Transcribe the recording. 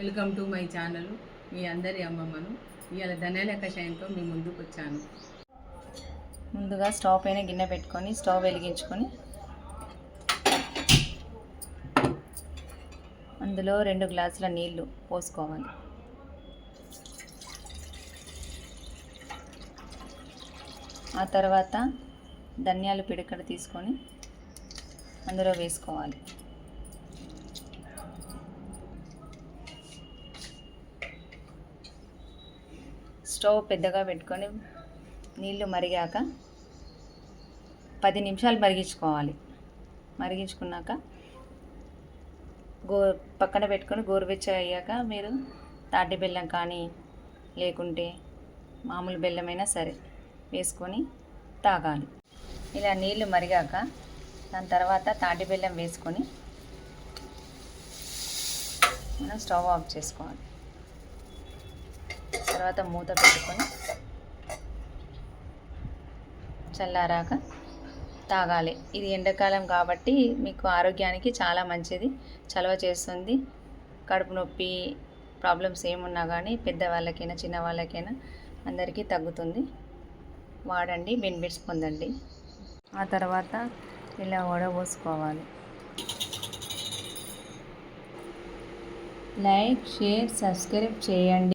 Welcome to my channel. మీ అందరి అమ్మమ్మను ఇవాళ ధనియాల కషాయంతో మీ ముందుకు వచ్చాను. ముందుగా స్టవ్ పైన గిన్నె పెట్టుకొని స్టవ్ వెలిగించుకొని అందులో 2 గ్లాసుల నీళ్లు పోసుకోవాలి. ఆ తర్వాత ధనియాలు పిడికడ తీసుకొని అందులో వేసుకోవాలి. స్టవ్ పెద్దగా పెట్టుకొని నీళ్ళు మరిగాక 10 నిమిషాలు మరిగించుకోవాలి. మరిగించుకున్నాక పక్కన పెట్టుకొని గోరువెచ్చగా అయ్యాక మీరు తాటి బెల్లం కానీ లేకుంటే మామూలు బెల్లమైనా సరే వేసుకొని తాగాలి. ఇలా నీళ్ళు మరిగాక దాని తర్వాత తాటి బెల్లం వేసుకొని మనం స్టవ్ ఆఫ్ చేసుకోవాలి. తర్వాత మూత పెట్టుకొని చల్లారాక తాగాలి. ఇది ఎండాకాలం కాబట్టి మీకు ఆరోగ్యానికి చాలా మంచిది, చలవ చేస్తుంది. కడుపు నొప్పి ప్రాబ్లమ్స్ ఏమున్నా కానీ పెద్దవాళ్ళకైనా చిన్నవాళ్ళకైనా అందరికీ తగ్గుతుంది. వాడండి, బెనిఫిట్స్ పొందండి. ఆ తర్వాత ఇలా వడపోసుకోవాలి. లైక్, షేర్, సబ్స్క్రైబ్ చేయండి.